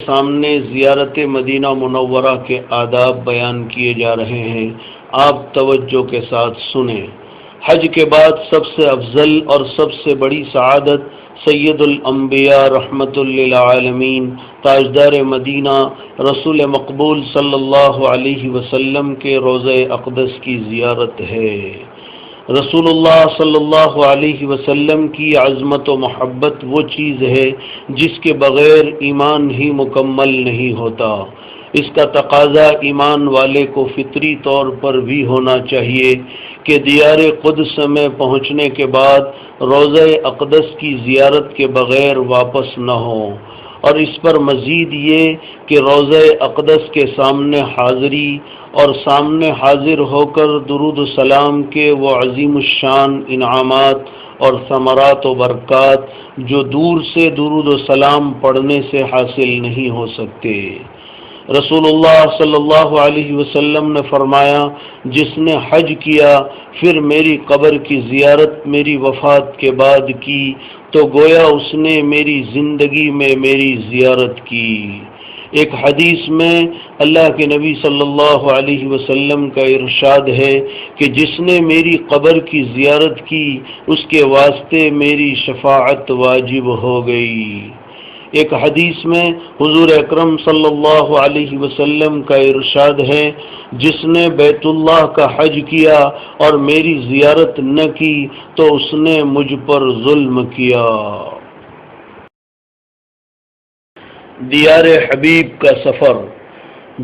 سامنے زیارت مدینہ منورہ کے آداب بیان کیے جا رہے ہیں، آپ توجہ کے ساتھ سنیں۔ حج کے بعد سب سے افضل اور سب سے بڑی سعادت سید الانبیاء رحمت للعالمین تاجدار مدینہ رسول مقبول صلی اللہ علیہ وسلم کے روضہ اقدس کی زیارت ہے۔ رسول اللہ صلی اللہ علیہ وسلم کی عظمت و محبت وہ چیز ہے جس کے بغیر ایمان ہی مکمل نہیں ہوتا۔ اس کا تقاضا ایمان والے کو فطری طور پر بھی ہونا چاہیے کہ دیار قدس میں پہنچنے کے بعد روضہ اقدس کی زیارت کے بغیر واپس نہ ہو، اور اس پر مزید یہ کہ روضہ اقدس کے سامنے حاضری اور سامنے حاضر ہو کر درود و سلام کے وہ عظیم الشان انعامات اور ثمرات و برکات جو دور سے درود و سلام پڑھنے سے حاصل نہیں ہو سکتے۔ رسول اللہ صلی اللہ علیہ وسلم نے فرمایا، جس نے حج کیا پھر میری قبر کی زیارت میری وفات کے بعد کی تو گویا اس نے میری زندگی میں میری زیارت کی۔ ایک حدیث میں اللہ کے نبی صلی اللہ علیہ وسلم کا ارشاد ہے کہ جس نے میری قبر کی زیارت کی اس کے واسطے میری شفاعت واجب ہو گئی۔ ایک حدیث میں حضور اکرم صلی اللہ علیہ وسلم کا ارشاد ہے، جس نے بیت اللہ کا حج کیا اور میری زیارت نہ کی تو اس نے مجھ پر ظلم کیا۔ دیار حبیب کا سفر۔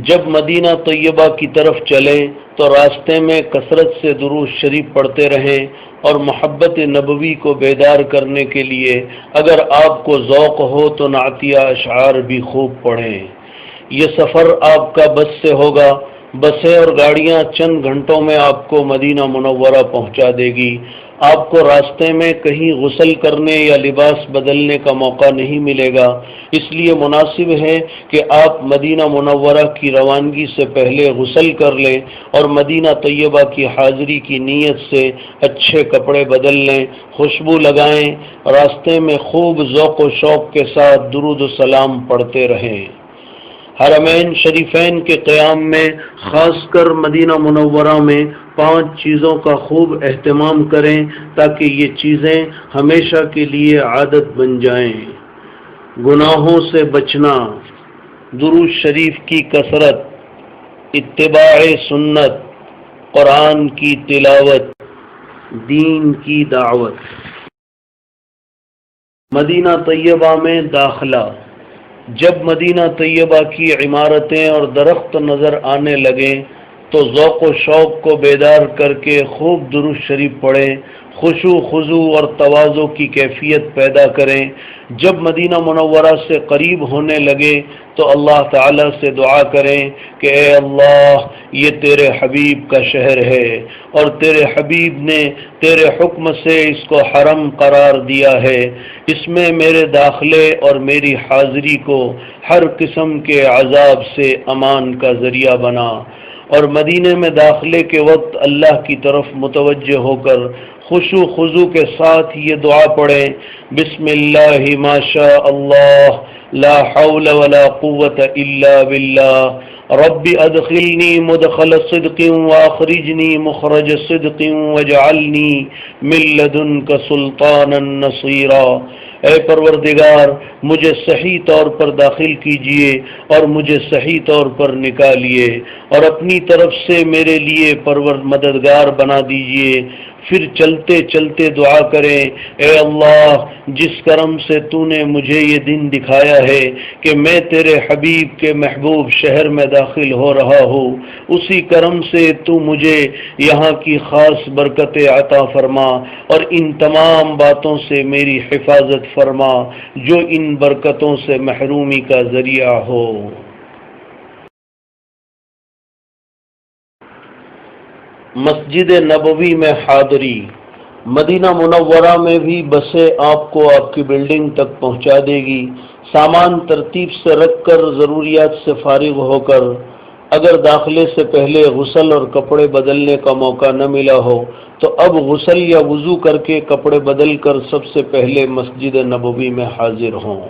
جب مدینہ طیبہ کی طرف چلیں تو راستے میں کثرت سے درود شریف پڑھتے رہیں اور محبت نبوی کو بیدار کرنے کے لیے اگر آپ کو ذوق ہو تو نعتیہ اشعار بھی خوب پڑھیں۔ یہ سفر آپ کا بس سے ہوگا۔ بسیں اور گاڑیاں چند گھنٹوں میں آپ کو مدینہ منورہ پہنچا دے گی۔ آپ کو راستے میں کہیں غسل کرنے یا لباس بدلنے کا موقع نہیں ملے گا، اس لیے مناسب ہے کہ آپ مدینہ منورہ کی روانگی سے پہلے غسل کر لیں اور مدینہ طیبہ کی حاضری کی نیت سے اچھے کپڑے بدل لیں، خوشبو لگائیں، راستے میں خوب ذوق و شوق کے ساتھ درود و سلام پڑھتے رہیں۔ حرمین شریفین کے قیام میں خاص کر مدینہ منورہ میں 5 چیزوں کا خوب اہتمام کریں تاکہ یہ چیزیں ہمیشہ کے لیے عادت بن جائیں۔ گناہوں سے بچنا، درود شریف کی کثرت، اتباع سنت، قرآن کی تلاوت، دین کی دعوت۔ مدینہ طیبہ میں داخلہ۔ جب مدینہ طیبہ کی عمارتیں اور درخت نظر آنے لگیں تو ذوق و شوق کو بیدار کر کے خوب درود شریف پڑھیں، خشوع خضوع اور تواضع کی کیفیت پیدا کریں۔ جب مدینہ منورہ سے قریب ہونے لگے تو اللہ تعالیٰ سے دعا کریں کہ اے اللہ، یہ تیرے حبیب کا شہر ہے اور تیرے حبیب نے تیرے حکم سے اس کو حرم قرار دیا ہے، اس میں میرے داخلے اور میری حاضری کو ہر قسم کے عذاب سے امان کا ذریعہ بنا۔ اور مدینے میں داخلے کے وقت اللہ کی طرف متوجہ ہو کر خشوع خضوع کے ساتھ یہ دعا پڑھیں، بسم اللہ ما شاء اللہ لا حول ولا قوة الا باللہ رب ادخلنی مدخل صدق واخرجنی مخرج صدق واجعلنی من لدنک سلطانا نصیرا۔ اے پروردگار، مجھے صحیح طور پر داخل کیجئے اور مجھے صحیح طور پر نکالیے اور اپنی طرف سے میرے لیے مددگار بنا دیجئے۔ پھر چلتے چلتے دعا کریں، اے اللہ، جس کرم سے تو نے مجھے یہ دن دکھایا ہے کہ میں تیرے حبیب کے محبوب شہر میں داخل ہو رہا ہوں، اسی کرم سے تو مجھے یہاں کی خاص برکتیں عطا فرما اور ان تمام باتوں سے میری حفاظت فرما جو ان برکتوں سے محرومی کا ذریعہ ہو۔ مسجد نبوی میں حاضری۔ مدینہ منورہ میں بھی بسیں آپ کو آپ کی بلڈنگ تک پہنچا دے گی۔ سامان ترتیب سے رکھ کر ضروریات سے فارغ ہو کر اگر داخلے سے پہلے غسل اور کپڑے بدلنے کا موقع نہ ملا ہو تو اب غسل یا وضو کر کے کپڑے بدل کر سب سے پہلے مسجد نبوی میں حاضر ہوں۔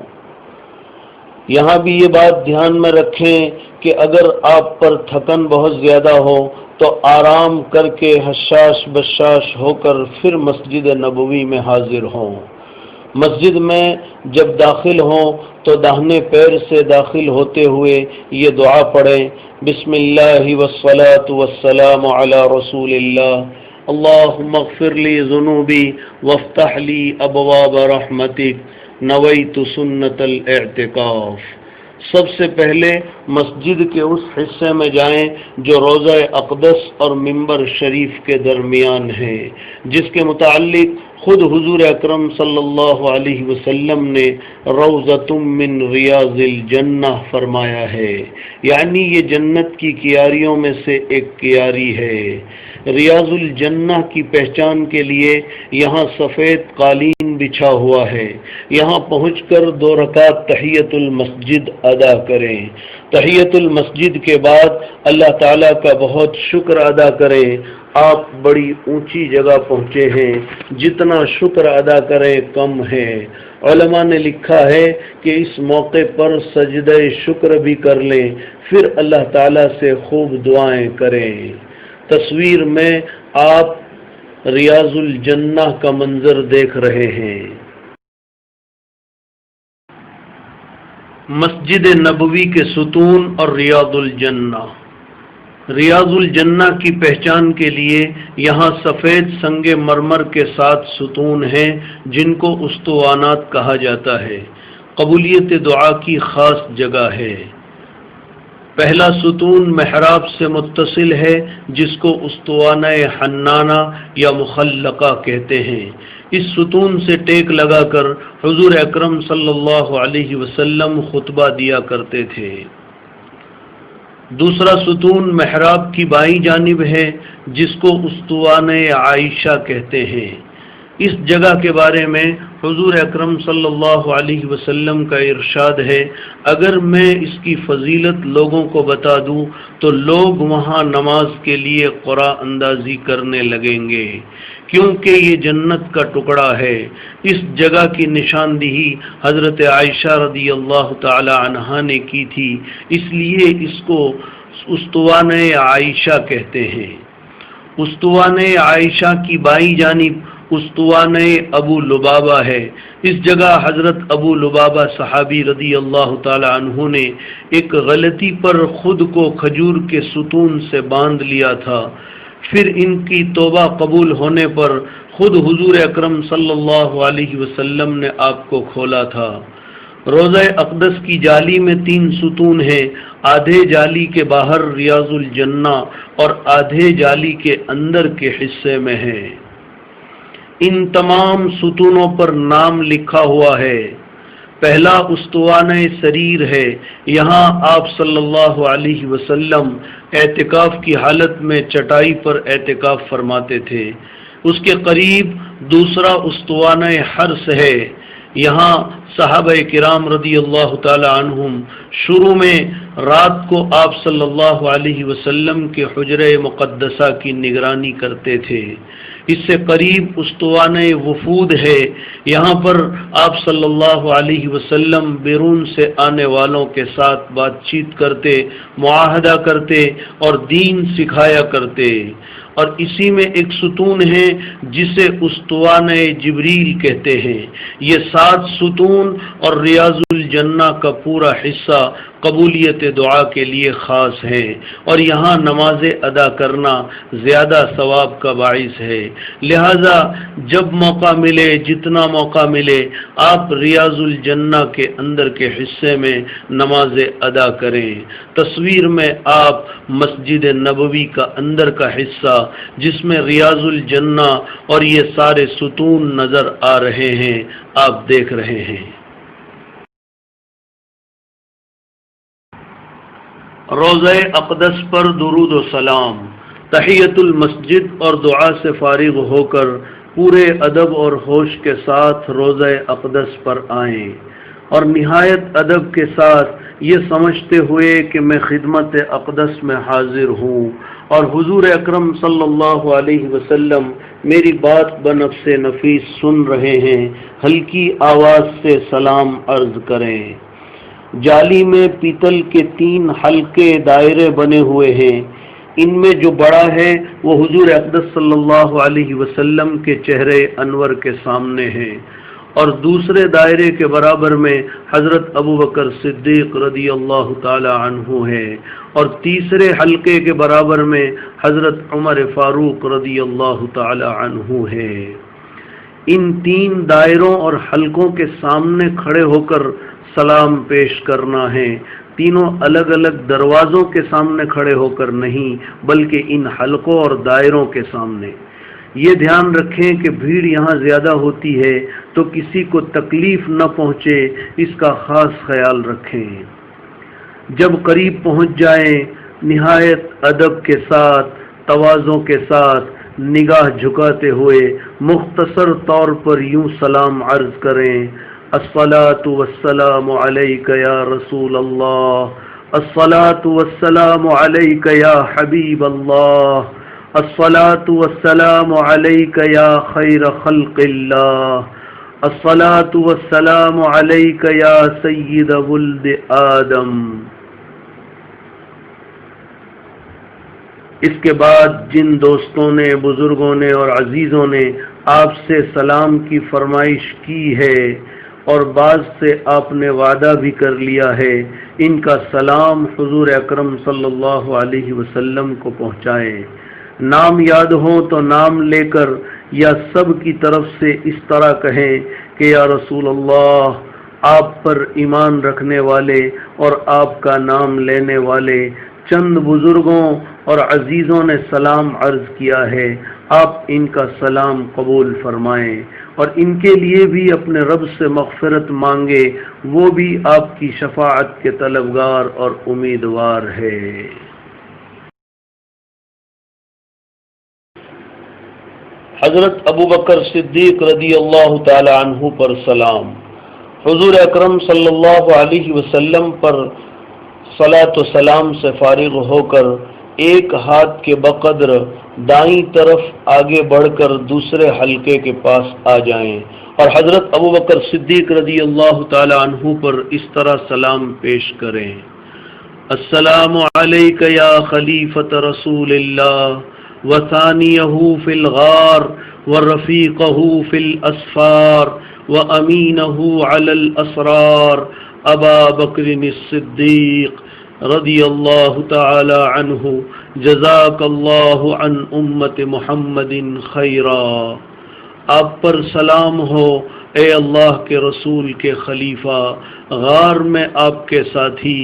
یہاں بھی یہ بات دھیان میں رکھیں کہ اگر آپ پر تھکن بہت زیادہ ہو تو آرام کر کے حشاش بشاش ہو کر پھر مسجد نبوی میں حاضر ہوں۔ مسجد میں جب داخل ہوں تو داہنے پیر سے داخل ہوتے ہوئے یہ دعا پڑھیں، بسم اللہ والصلاة والسلام علی رسول اللہ، اللہم اغفر لی ذنوبی وافتح لی ابواب رحمتک، نویت سنت الاعتکاف۔ سب سے پہلے مسجد کے اس حصے میں جائیں جو روضہ اقدس اور منبر شریف کے درمیان ہے، جس کے متعلق خود حضور اکرم صلی اللہ علیہ وسلم نے روضۃ من ریاض الجنہ فرمایا ہے، یعنی یہ جنت کی کیاریوں میں سے ایک کیاری ہے۔ ریاض الجنہ کی پہچان کے لیے یہاں سفید قالین بچھا ہوا ہے، یہاں پہنچ کر 2 رکعت تحیۃ المسجد ادا کریں۔ تحیۃ المسجد کے بعد اللہ تعالیٰ کا بہت شکر ادا کریں۔ آپ بڑی اونچی جگہ پہنچے ہیں، جتنا شکر ادا کریں کم ہے۔ علماء نے لکھا ہے کہ اس موقع پر سجدہ شکر بھی کر لیں، پھر اللہ تعالیٰ سے خوب دعائیں کریں۔ تصویر میں آپ ریاض الجنہ کا منظر دیکھ رہے ہیں۔ مسجد نبوی کے ستون اور ریاض الجنہ۔ ریاض الجنہ کی پہچان کے لیے یہاں سفید سنگ مرمر کے 7 ستون ہیں جن کو اسطوانات کہا جاتا ہے۔ قبولیت دعا کی خاص جگہ ہے۔ پہلا ستون محراب سے متصل ہے جس کو اسطوانہ حنانہ یا مخلقہ کہتے ہیں۔ اس ستون سے ٹیک لگا کر حضور اکرم صلی اللہ علیہ وسلم خطبہ دیا کرتے تھے۔ دوسرا ستون محراب کی بائیں جانب ہے جس کو اسطوانہ عائشہ کہتے ہیں۔ اس جگہ کے بارے میں حضور اکرم صلی اللہ علیہ وسلم کا ارشاد ہے، اگر میں اس کی فضیلت لوگوں کو بتا دوں تو لوگ وہاں نماز کے لیے قرآن اندازی کرنے لگیں گے، کیونکہ یہ جنت کا ٹکڑا ہے۔ اس جگہ کی نشاندہی حضرت عائشہ رضی اللہ تعالی عنہا نے کی تھی، اس لیے اس کو اسطوانہ عائشہ کہتے ہیں۔ اسطوانہ عائشہ کی بائیں جانب اسطوانہ ابو لبابہ ہے۔ اس جگہ حضرت ابو لبابہ صحابی رضی اللہ تعالی عنہ نے ایک غلطی پر خود کو کھجور کے ستون سے باندھ لیا تھا، پھر ان کی توبہ قبول ہونے پر خود حضور اکرم صلی اللہ علیہ وسلم نے آپ کو کھولا تھا۔ روضہ اقدس کی جالی میں 3 ستون ہیں، آدھے جالی کے باہر ریاض الجنہ اور آدھے جالی کے اندر کے حصے میں ہیں۔ ان تمام ستونوں پر نام لکھا ہوا ہے۔ پہلا اسطوانہ سریر ہے، یہاں آپ صلی اللہ علیہ وسلم اعتکاف کی حالت میں چٹائی پر اعتکاف فرماتے تھے۔ اس کے قریب دوسرا اسطوانہ حرس ہے، یہاں صحابہ کرام رضی اللہ تعالی عنہم شروع میں رات کو آپ صلی اللہ علیہ وسلم کے حجرہ مقدسہ کی نگرانی کرتے تھے۔ اس سے قریب اسطوانہ وفود ہے، یہاں پر آپ صلی اللہ علیہ وسلم بیرون سے آنے والوں کے ساتھ بات چیت کرتے، معاہدہ کرتے اور دین سکھایا کرتے۔ اور اسی میں ایک ستون ہے جسے اسطوانہ جبریل کہتے ہیں۔ یہ 7 ستون اور ریاض الجنہ کا پورا حصہ قبولیت دعا کے لیے خاص ہیں، اور یہاں نماز ادا کرنا زیادہ ثواب کا باعث ہے۔ لہذا جب موقع ملے، جتنا موقع ملے، آپ ریاض الجنہ کے اندر کے حصے میں نماز ادا کریں۔ تصویر میں آپ مسجد نبوی کا اندر کا حصہ جس میں ریاض الجنہ اور یہ سارے ستون نظر آ رہے ہیں، آپ دیکھ رہے ہیں۔ روضہ اقدس پر درود و سلام۔ تحیۃ المسجد اور دعا سے فارغ ہو کر پورے ادب اور ہوش کے ساتھ روضہ اقدس پر آئیں، اور نہایت ادب کے ساتھ یہ سمجھتے ہوئے کہ میں خدمت اقدس میں حاضر ہوں اور حضور اکرم صلی اللہ علیہ وسلم میری بات بنفس نفیس سن رہے ہیں، ہلکی آواز سے سلام عرض کریں۔ جالی میں پیتل کے 3 حلقے دائرے بنے ہوئے ہیں، ان میں جو بڑا ہے وہ حضور اقدس صلی اللہ علیہ وسلم کے چہرے انور کے سامنے ہے، اور دوسرے دائرے کے برابر میں حضرت ابو بکر صدیق رضی اللہ تعالی عنہ ہے، اور تیسرے حلقے کے برابر میں حضرت عمر فاروق رضی اللہ تعالی عنہ ہے۔ ان 3 دائروں اور حلقوں کے سامنے کھڑے ہو کر سلام پیش کرنا ہے، تینوں الگ الگ دروازوں کے سامنے کھڑے ہو کر نہیں، بلکہ ان حلقوں اور دائروں کے سامنے۔ یہ دھیان رکھیں کہ بھیڑ یہاں زیادہ ہوتی ہے تو کسی کو تکلیف نہ پہنچے، اس کا خاص خیال رکھیں۔ جب قریب پہنچ جائیں، نہایت ادب کے ساتھ، تواضع کے ساتھ، نگاہ جھکاتے ہوئے مختصر طور پر یوں سلام عرض کریں: الصلاۃ والسلام علیک یا رسول اللہ، الصلاۃ والسلام علیک یا حبیب اللہ، الصلاۃ والسلام علیک یا خیر خلق اللہ، الصلاۃ والسلام علیک یا سید ولد آدم۔ اس کے بعد جن دوستوں نے، بزرگوں نے اور عزیزوں نے آپ سے سلام کی فرمائش کی ہے اور بعض سے آپ نے وعدہ بھی کر لیا ہے، ان کا سلام حضور اکرم صلی اللہ علیہ وسلم کو پہنچائیں۔ نام یاد ہو تو نام لے کر یا سب کی طرف سے اس طرح کہیں کہ یا رسول اللہ، آپ پر ایمان رکھنے والے اور آپ کا نام لینے والے چند بزرگوں اور عزیزوں نے سلام عرض کیا ہے، آپ ان کا سلام قبول فرمائیں اور ان کے لیے بھی اپنے رب سے مغفرت مانگے، وہ بھی آپ کی شفاعت کے طلبگار اور امیدوار ہے۔ حضرت ابو بکر صدیق رضی اللہ تعالی عنہ پر سلام۔ حضور اکرم صلی اللہ علیہ وسلم پر صلاۃ و سلام سے فارغ ہو کر ایک ہاتھ کے بقدر دائیں طرف آگے بڑھ کر دوسرے حلقے کے پاس آ جائیں اور حضرت ابو بکر صدیق رضی اللہ تعالی عنہ پر اس طرح سلام پیش کریں: السلام علیک یا خلیفۃ رسول اللہ وثانیہ فی الغار ورفیقہ فی الاسفار وامینہ علی الاسرار ابا بکر الصدیق رضی اللہ تعالی عنہ، جزاک اللہ عن امت محمد خیرا۔ آپ پر سلام ہو اے اللہ کے رسول کے خلیفہ، غار میں آپ کے ساتھی،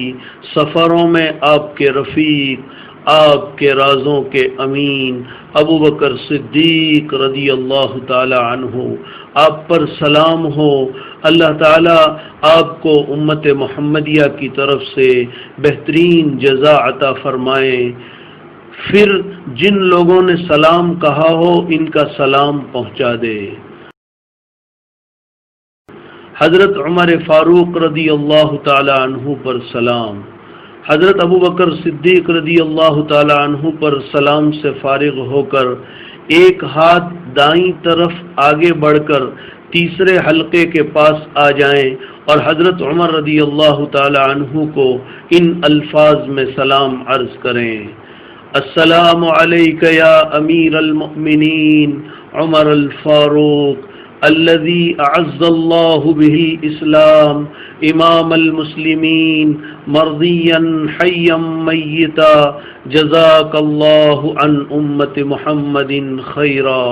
سفروں میں آپ کے رفیق، آپ کے رازوں کے امین ابو بکر صدیق رضی اللہ تعالی عنہ، آپ پر سلام ہو، اللہ تعالیٰ آپ کو امت محمدیہ کی طرف سے بہترین جزا عطا فرمائیں۔ پھر جن لوگوں نے سلام کہا ہو ان کا سلام پہنچا دے۔ حضرت عمر فاروق رضی اللہ تعالی عنہ پر سلام۔ حضرت ابو بکر صدیق رضی اللہ تعالی عنہ پر سلام سے فارغ ہو کر ایک ہاتھ دائیں طرف آگے بڑھ کر تیسرے حلقے کے پاس آ جائیں اور حضرت عمر رضی اللہ تعالی عنہ کو ان الفاظ میں سلام عرض کریں: السلام علیک یا امیر المؤمنین عمر الفاروق الذي اعز الله به الاسلام امام المسلمین مرضیا حیا میتا جزاک اللہ عن امت محمد خیرا۔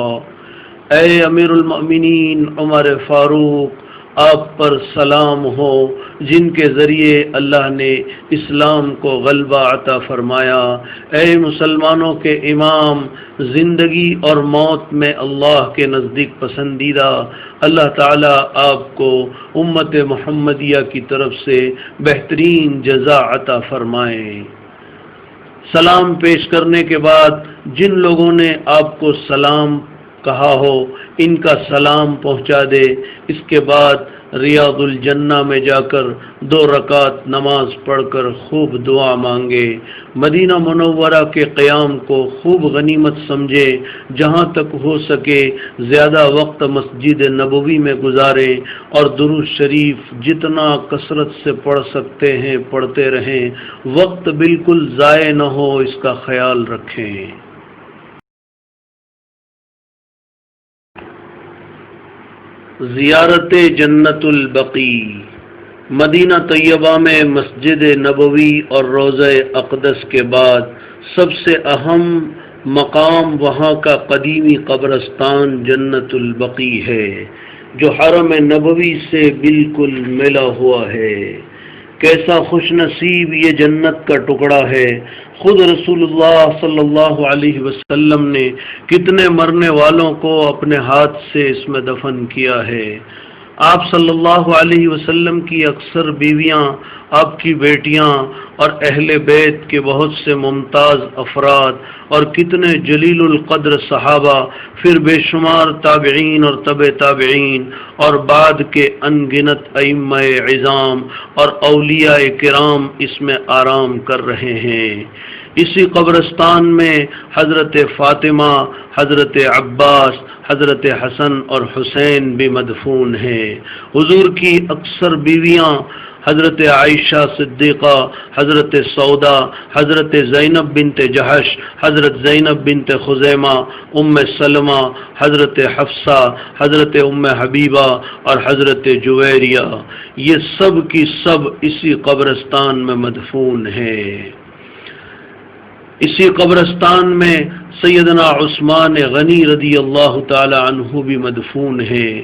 اے امیر المؤمنین عمر فاروق، آپ پر سلام ہو جن کے ذریعے اللہ نے اسلام کو غلبہ عطا فرمایا۔ اے مسلمانوں کے امام، زندگی اور موت میں اللہ کے نزدیک پسندیدہ، اللہ تعالیٰ آپ کو امت محمدیہ کی طرف سے بہترین جزا عطا فرمائے۔ سلام پیش کرنے کے بعد جن لوگوں نے آپ کو سلام کہا ہو ان کا سلام پہنچا دے، اس کے بعد ریاض الجنہ میں جا کر 2 رکعت نماز پڑھ کر خوب دعا مانگے، مدینہ منورہ کے قیام کو خوب غنیمت سمجھے، جہاں تک ہو سکے زیادہ وقت مسجد نبوی میں گزاریں اور درود شریف جتنا کثرت سے پڑھ سکتے ہیں پڑھتے رہیں، وقت بالکل ضائع نہ ہو اس کا خیال رکھیں۔ زیارت جنت البقیع۔ مدینہ طیبہ میں مسجد نبوی اور روضہ اقدس کے بعد سب سے اہم مقام وہاں کا قدیمی قبرستان جنت البقیع ہے، جو حرم نبوی سے بالکل ملا ہوا ہے۔ کیسا خوش نصیب یہ جنت کا ٹکڑا ہے! خود رسول اللہ صلی اللہ علیہ وسلم نے کتنے مرنے والوں کو اپنے ہاتھ سے اس میں دفن کیا ہے۔ آپ صلی اللہ علیہ وسلم کی اکثر بیویاں، آپ کی بیٹیاں اور اہل بیت کے بہت سے ممتاز افراد اور کتنے جلیل القدر صحابہ، پھر بے شمار تابعین اور تبع تابعین اور بعد کے ان گنت ائمہ عظام اور اولیاء کرام اس میں آرام کر رہے ہیں۔ اسی قبرستان میں حضرت فاطمہ، حضرت عباس، حضرت حسن اور حسین بھی مدفون ہیں۔ حضور کی اکثر بیویاں حضرت عائشہ صدیقہ، حضرت سودا، حضرت زینب بنت جہش، حضرت زینب بنت خزیمہ، ام سلمہ، حضرت حفصہ، حضرت ام حبیبہ اور حضرت جویریہ، یہ سب کی سب اسی قبرستان میں مدفون ہیں۔ اسی قبرستان میں سیدنا عثمان غنی رضی اللہ تعالی عنہ بھی مدفون ہیں۔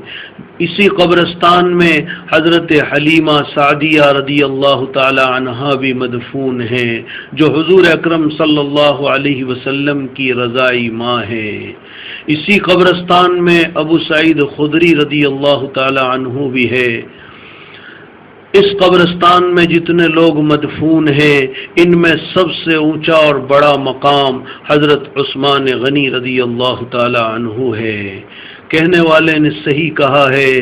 اسی قبرستان میں حضرت حلیمہ سعدیہ رضی اللہ تعالی عنہا بھی مدفون ہیں، جو حضور اکرم صلی اللہ علیہ وسلم کی رضائی ماں ہیں۔ اسی قبرستان میں ابو سعید خدری رضی اللہ تعالی عنہ بھی ہے۔ اس قبرستان میں جتنے لوگ مدفون ہیں، ان میں سب سے اونچا اور بڑا مقام حضرت عثمان غنی رضی اللہ تعالی عنہ ہے۔ کہنے والے نے صحیح کہا ہے،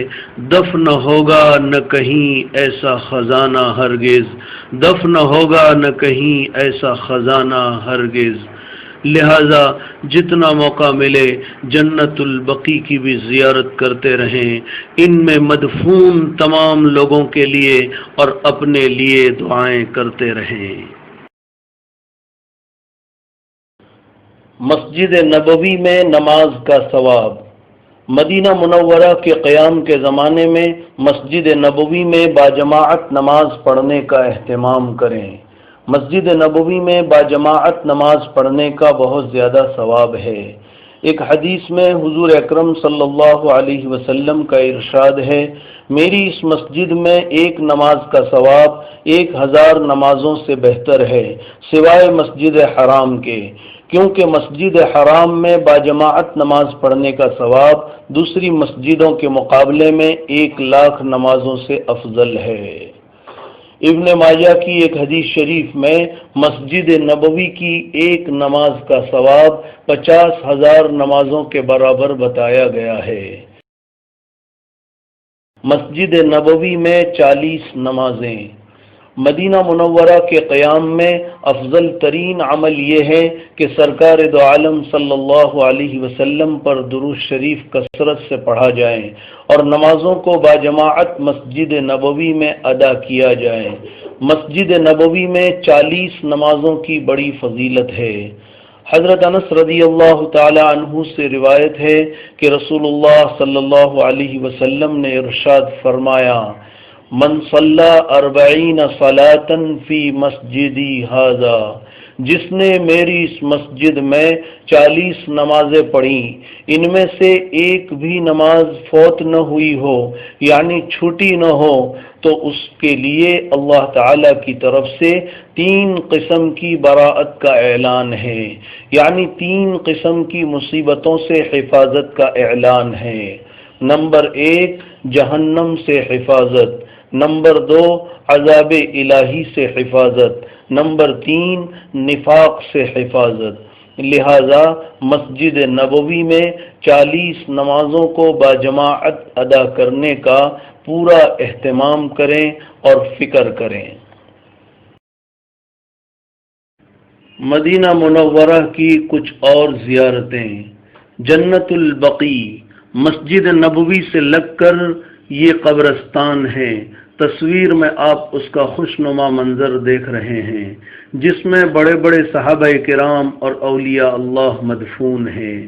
دفن ہوگا نہ کہیں ایسا خزانہ ہرگز، دفن ہوگا نہ کہیں ایسا خزانہ ہرگز۔ لہذا جتنا موقع ملے جنت البقیع کی بھی زیارت کرتے رہیں، ان میں مدفون تمام لوگوں کے لیے اور اپنے لیے دعائیں کرتے رہیں۔ مسجد نبوی میں نماز کا ثواب۔ مدینہ منورہ کے قیام کے زمانے میں مسجد نبوی میں باجماعت نماز پڑھنے کا اہتمام کریں۔ مسجد نبوی میں باجماعت نماز پڑھنے کا بہت زیادہ ثواب ہے۔ ایک حدیث میں حضور اکرم صلی اللہ علیہ وسلم کا ارشاد ہے، میری اس مسجد میں ایک نماز کا ثواب 1000 نمازوں سے بہتر ہے، سوائے مسجد حرام کے، کیونکہ مسجد حرام میں باجماعت نماز پڑھنے کا ثواب دوسری مسجدوں کے مقابلے میں 1,00,000 نمازوں سے افضل ہے۔ ابن ماجہ کی ایک حدیث شریف میں مسجد نبوی کی ایک نماز کا ثواب 50,000 نمازوں کے برابر بتایا گیا ہے۔ مسجد نبوی میں 40 نمازیں۔ مدینہ منورہ کے قیام میں افضل ترین عمل یہ ہے کہ سرکار دو عالم صلی اللہ علیہ وسلم پر درود شریف کثرت سے پڑھا جائے اور نمازوں کو باجماعت مسجد نبوی میں ادا کیا جائے۔ مسجد نبوی میں 40 نمازوں کی بڑی فضیلت ہے۔ حضرت انس رضی اللہ تعالی عنہ سے روایت ہے کہ رسول اللہ صلی اللہ علیہ وسلم نے ارشاد فرمایا، من صلی 40 صلاۃ فی مسجدی ھذا، جس نے میری اس مسجد میں 40 نمازیں پڑھیں، ان میں سے ایک بھی نماز فوت نہ ہوئی ہو یعنی چھوٹی نہ ہو، تو اس کے لیے اللہ تعالی کی طرف سے 3 قسم کی براءت کا اعلان ہے، یعنی 3 قسم کی مصیبتوں سے حفاظت کا اعلان ہے۔ نمبر 1 جہنم سے حفاظت، نمبر 2 عذاب الہی سے حفاظت، نمبر 3 نفاق سے حفاظت۔ لہذا مسجد نبوی میں 40 نمازوں کو باجماعت ادا کرنے کا پورا اہتمام کریں اور فکر کریں۔ مدینہ منورہ کی کچھ اور زیارتیں۔ جنت البقیع، مسجد نبوی سے لگ کر یہ قبرستان ہے۔ تصویر میں آپ اس کا خوشنما منظر دیکھ رہے ہیں، جس میں بڑے بڑے صحابہ کرام اور اولیاء اللہ مدفون ہیں۔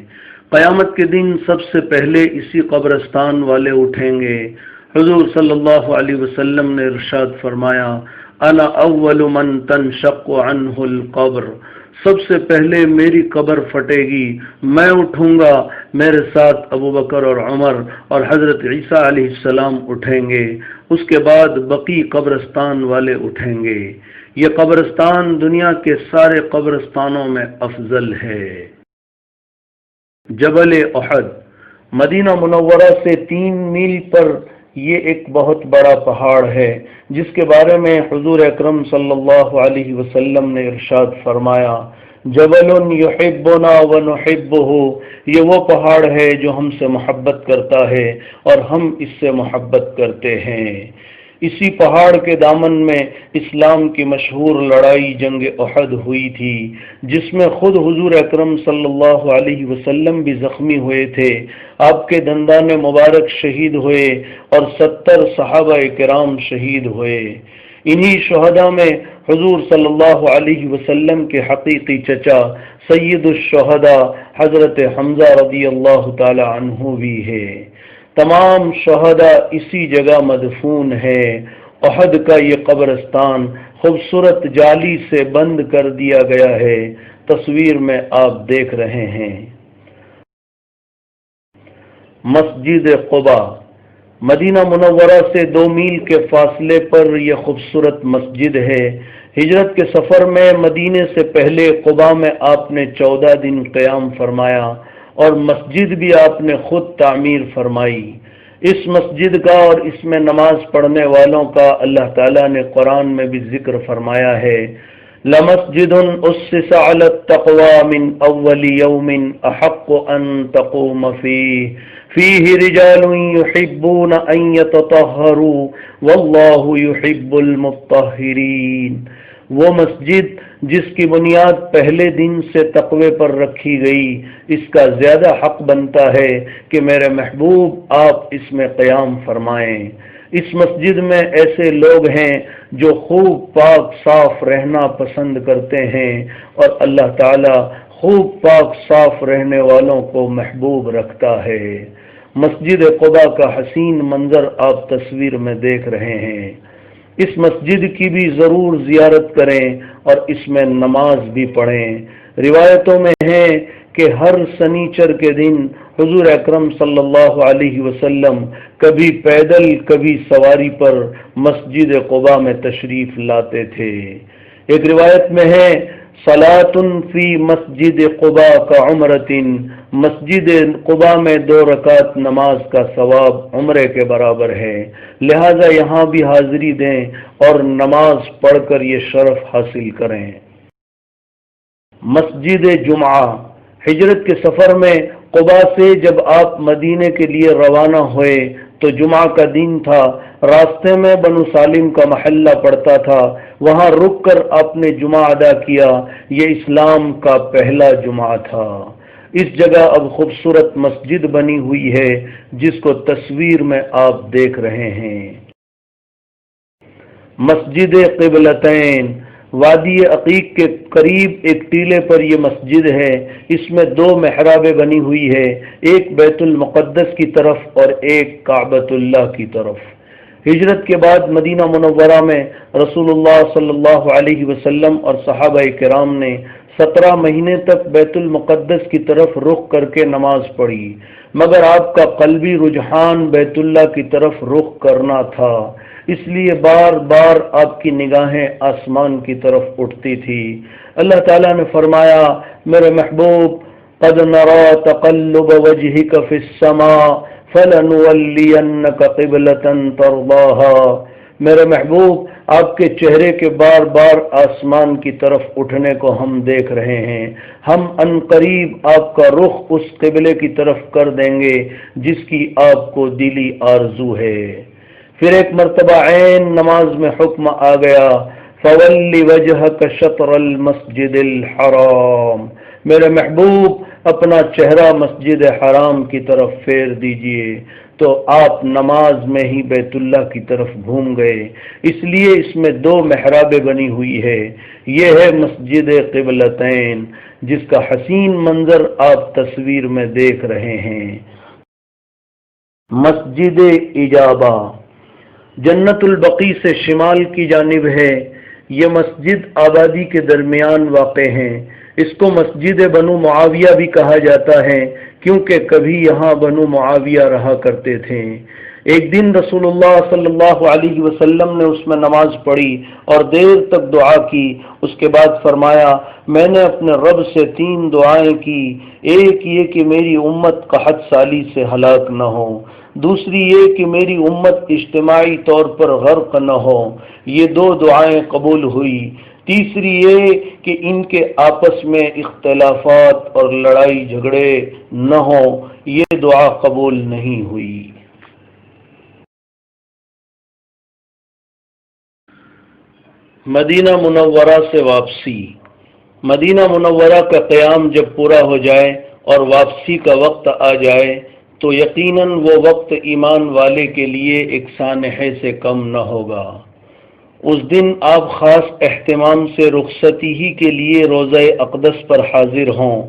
قیامت کے دن سب سے پہلے اسی قبرستان والے اٹھیں گے۔ حضور صلی اللہ علیہ وسلم نے ارشاد فرمایا، انا اول من تنشق عنہ القبر، سب سے پہلے میری قبر پھٹے گی، میں اٹھوں گا، میرے ساتھ ابو بکر اور عمر اور حضرت عیسیٰ علیہ السلام اٹھیں گے، اس کے بعد بقیع قبرستان والے اٹھیں گے۔ یہ قبرستان دنیا کے سارے قبرستانوں میں افضل ہے۔ جبل احد، مدینہ منورہ سے 3 میل پر یہ ایک بہت بڑا پہاڑ ہے، جس کے بارے میں حضور اکرم صلی اللہ علیہ وسلم نے ارشاد فرمایا، جبل یحبنا ونحبہ، یہ وہ پہاڑ ہے جو ہم سے محبت کرتا ہے اور ہم اس سے محبت کرتے ہیں۔ اسی پہاڑ کے دامن میں اسلام کی مشہور لڑائی جنگ احد ہوئی تھی، جس میں خود حضور اکرم صلی اللہ علیہ وسلم بھی زخمی ہوئے تھے۔ آپ کے دندان مبارک شہید ہوئے اور 70 صحابہ کرام شہید ہوئے۔ انہی شہداء میں حضور صلی اللہ علیہ وسلم کے حقیقی چچا سید الشہداء حضرت حمزہ رضی اللہ تعالی عنہ بھی ہے۔ تمام شہداء اسی جگہ مدفون ہے۔ احد کا یہ قبرستان خوبصورت جالی سے بند کر دیا گیا ہے، تصویر میں آپ دیکھ رہے ہیں۔ مسجد قباء، مدینہ منورہ سے 2 میل کے فاصلے پر یہ خوبصورت مسجد ہے۔ ہجرت کے سفر میں مدینے سے پہلے قباء میں آپ نے 14 دن قیام فرمایا اور مسجد بھی آپ نے خود تعمیر فرمائی۔ اس مسجد کا اور اس میں نماز پڑھنے والوں کا اللہ تعالیٰ نے قرآن میں بھی ذکر فرمایا ہے، لَمَسْجِدٌ أُسِّسَ عَلَى التَّقْوَى مِنْ أَوَّلِ يَوْمٍ أَحَقُّ أَن تَقُومَ فِيهِ رِجَالٌ يُحِبُّونَ أَن يَتَطَهَّرُوا وَاللَّهُ يُحِبُّ الْمُطَّهِّرِينَ، وہ مسجد جس کی بنیاد پہلے دن سے تقوی پر رکھی گئی، اس کا زیادہ حق بنتا ہے کہ میرے محبوب آپ اس میں قیام فرمائیں۔ اس مسجد میں ایسے لوگ ہیں جو خوب پاک صاف رہنا پسند کرتے ہیں اور اللہ تعالی خوب پاک صاف رہنے والوں کو محبوب رکھتا ہے۔ مسجد قباء کا حسین منظر آپ تصویر میں دیکھ رہے ہیں۔ اس مسجد کی بھی ضرور زیارت کریں اور اس میں نماز بھی پڑھیں۔ روایتوں میں ہے کہ ہر سنیچر کے دن حضور اکرم صلی اللہ علیہ وسلم کبھی پیدل کبھی سواری پر مسجد قباء میں تشریف لاتے تھے۔ ایک روایت میں ہے، صلاۃ فی مسجد قباء کا عمرۃ، مسجد قباء میں 2 رکعت نماز کا ثواب عمرے کے برابر ہے، لہذا یہاں بھی حاضری دیں اور نماز پڑھ کر یہ شرف حاصل کریں۔ مسجد جمعہ، ہجرت کے سفر میں قباء سے جب آپ مدینے کے لیے روانہ ہوئے تو جمعہ کا دن تھا، راستے میں بنو سالم کا محلہ پڑتا تھا، وہاں رک کر آپ نے جمعہ ادا کیا۔ یہ اسلام کا پہلا جمعہ تھا۔ اس جگہ اب خوبصورت مسجد بنی ہوئی ہے جس کو تصویر میں آپ دیکھ رہے ہیں۔ مسجد قبلتین، وادی عقیق کے قریب ایک ٹیلے پر یہ مسجد ہے۔ اس میں 2 محرابیں بنی ہوئی ہے، ایک بیت المقدس کی طرف اور ایک کعبۃ اللہ کی طرف۔ ہجرت کے بعد مدینہ منورہ میں رسول اللہ صلی اللہ علیہ وسلم اور صحابہ کرام نے 17 مہینے تک بیت المقدس کی طرف رخ کر کے نماز پڑھی، مگر آپ کا قلبی رجحان بیت اللہ کی طرف رخ کرنا تھا، اس لیے بار بار آپ کی نگاہیں آسمان کی طرف اٹھتی تھی۔ اللہ تعالیٰ نے فرمایا، میرے محبوب، قد نرى تقلب وجهك في السماء فلنولينك قبلة ترضاها میرے محبوب، آپ کے چہرے کے بار بار آسمان کی طرف اٹھنے کو ہم دیکھ رہے ہیں۔ ہم ان قریب آپ کا رخ اس قبلے کی طرف کر دیں گے جس کی آپ کو دلی آرزو ہے۔ پھر ایک مرتبہ عین نماز میں حکم آ گیا، فَوَلِّ وَجْهَكَ شَطْرَ الْمَسْجِدِ الْحَرَامِ، میرے محبوب اپنا چہرہ مسجد حرام کی طرف پھیر دیجئے۔ تو آپ نماز میں ہی بیت اللہ کی طرف گھوم گئے، اس لیے اس میں دو محرابیں بنی ہوئی ہے۔ یہ ہے مسجد قبلتین جس کا حسین منظر آپ تصویر میں دیکھ رہے ہیں۔ مسجد اجابہ جنت البقیع سے شمال کی جانب ہے۔ یہ مسجد آبادی کے درمیان واقع ہے۔ اس کو مسجد بنو معاویہ بھی کہا جاتا ہے کیونکہ کبھی یہاں بنو معاویہ رہا کرتے تھے۔ ایک دن رسول اللہ صلی اللہ علیہ وسلم نے اس میں نماز پڑھی اور دیر تک دعا کی۔ اس کے بعد فرمایا، میں نے اپنے رب سے 3 دعائیں کی، ایک یہ کہ میری امت قحط سالی سے ہلاک نہ ہو، دوسری یہ کہ میری امت اجتماعی طور پر غرق نہ ہو، یہ 2 دعائیں قبول ہوئی، تیسری یہ کہ ان کے آپس میں اختلافات اور لڑائی جھگڑے نہ ہوں، یہ دعا قبول نہیں ہوئی۔ مدینہ منورہ سے واپسی۔ مدینہ منورہ کا قیام جب پورا ہو جائے اور واپسی کا وقت آ جائے تو یقیناً وہ وقت ایمان والے کے لیے ایک سانحے سے کم نہ ہوگا۔ اس دن آپ خاص اہتمام سے رخصتی ہی کے لیے روضہ اقدس پر حاضر ہوں۔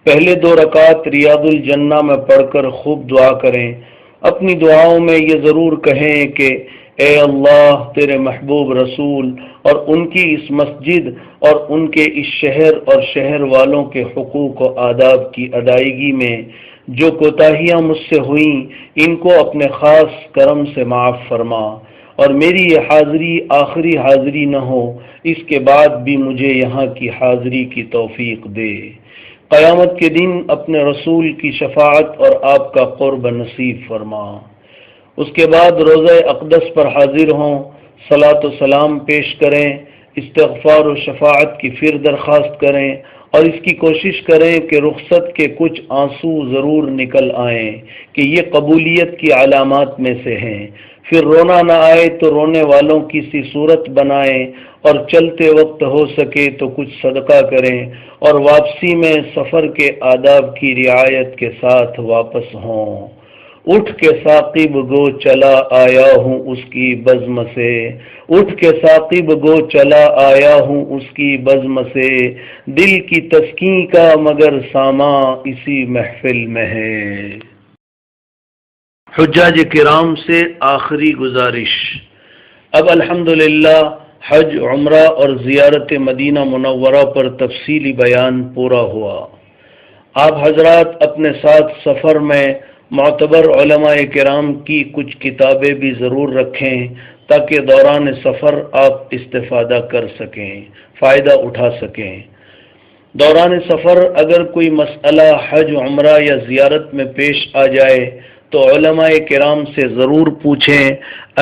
پہلے 2 رکعت ریاض الجنہ میں پڑھ کر خوب دعا کریں۔ اپنی دعاؤں میں یہ ضرور کہیں کہ اے اللہ، تیرے محبوب رسول اور ان کی اس مسجد اور ان کے اس شہر اور شہر والوں کے حقوق و آداب کی ادائیگی میں جو کوتاہیاں مجھ سے ہوئیں ان کو اپنے خاص کرم سے معاف فرما، اور میری یہ حاضری آخری حاضری نہ ہو، اس کے بعد بھی مجھے یہاں کی حاضری کی توفیق دے۔ قیامت کے دن اپنے رسول کی شفاعت اور آپ کا قرب نصیب فرما۔ اس کے بعد روضہ اقدس پر حاضر ہوں، صلاۃ و سلام پیش کریں، استغفار و شفاعت کی پھر درخواست کریں اور اس کی کوشش کریں کہ رخصت کے کچھ آنسو ضرور نکل آئیں کہ یہ قبولیت کی علامات میں سے ہیں۔ پھر رونا نہ آئے تو رونے والوں کی سی صورت بنائیں اور چلتے وقت ہو سکے تو کچھ صدقہ کریں، اور واپسی میں سفر کے آداب کی رعایت کے ساتھ واپس ہوں۔ اٹھ کے ثاقب گو چلا آیا ہوں اس کی بزم سے، اٹھ کے ثاقب گو چلا آیا ہوں اس کی بزم سے، دل کی تسکین کا مگر سامان اسی محفل میں ہے۔ حجاج کرام سے آخری گزارش۔ اب الحمدللہ حج، عمرہ اور زیارت مدینہ منورہ پر تفصیلی بیان پورا ہوا۔ آپ حضرات اپنے ساتھ سفر میں معتبر علماء کرام کی کچھ کتابیں بھی ضرور رکھیں تاکہ دوران سفر آپ استفادہ کر سکیں، فائدہ اٹھا سکیں۔ دوران سفر اگر کوئی مسئلہ حج، عمرہ یا زیارت میں پیش آ جائے تو علماء کرام سے ضرور پوچھیں،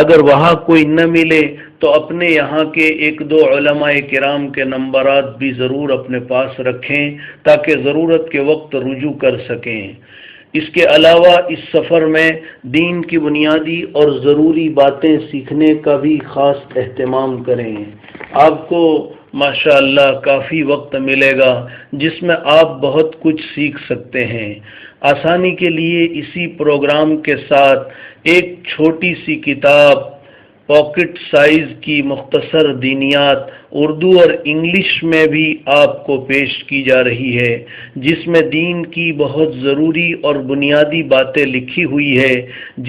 اگر وہاں کوئی نہ ملے تو اپنے یہاں کے 1-2 علماء کرام کے نمبرات بھی ضرور اپنے پاس رکھیں تاکہ ضرورت کے وقت رجوع کر سکیں۔ اس کے علاوہ اس سفر میں دین کی بنیادی اور ضروری باتیں سیکھنے کا بھی خاص اہتمام کریں۔ آپ کو ماشاءاللہ کافی وقت ملے گا جس میں آپ بہت کچھ سیکھ سکتے ہیں۔ آسانی کے لیے اسی پروگرام کے ساتھ ایک چھوٹی سی کتاب پاکٹ سائز کی مختصر دینیات اردو اور انگلش میں بھی آپ کو پیش کی جا رہی ہے، جس میں دین کی بہت ضروری اور بنیادی باتیں لکھی ہوئی ہے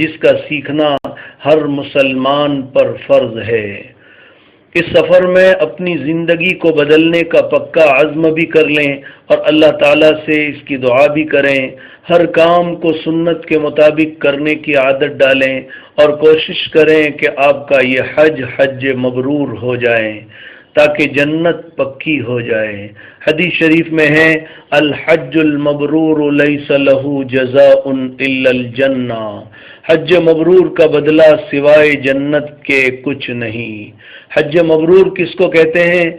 جس کا سیکھنا ہر مسلمان پر فرض ہے۔ اس سفر میں اپنی زندگی کو بدلنے کا پکا عزم بھی کر لیں اور اللہ تعالیٰ سے اس کی دعا بھی کریں۔ ہر کام کو سنت کے مطابق کرنے کی عادت ڈالیں اور کوشش کریں کہ آپ کا یہ حج مبرور ہو جائے تاکہ جنت پکی ہو جائے۔ حدیث شریف میں ہے الحج المبرور لیس له جزاء الا الجنہ، حج مبرور کا بدلہ سوائے جنت کے کچھ نہیں۔ حج مبرور کس کو کہتے ہیں؟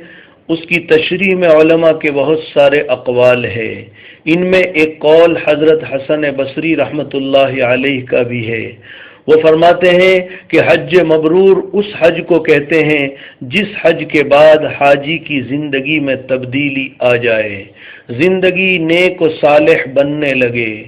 اس کی تشریح میں علماء کے بہت سارے اقوال ہے۔ ان میں ایک قول حضرت حسن بصری رحمۃ اللہ علیہ کا بھی ہے۔ وہ فرماتے ہیں کہ حج مبرور اس حج کو کہتے ہیں جس حج کے بعد حاجی کی زندگی میں تبدیلی آ جائے، زندگی نیک و صالح بننے لگے۔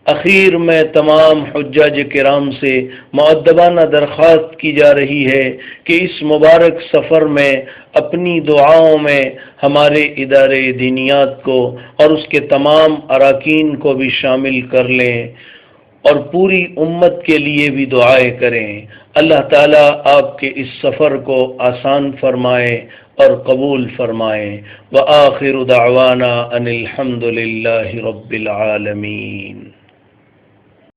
اخیر میں تمام حجاج کرام سے مؤدبانہ درخواست کی جا رہی ہے کہ اس مبارک سفر میں اپنی دعاؤں میں ہمارے ادارے دینیات کو اور اس کے تمام اراکین کو بھی شامل کر لیں اور پوری امت کے لیے بھی دعائیں کریں۔ اللہ تعالیٰ آپ کے اس سفر کو آسان فرمائے اور قبول فرمائے۔ وآخر دعوانا ان الحمد للہ رب العالمین۔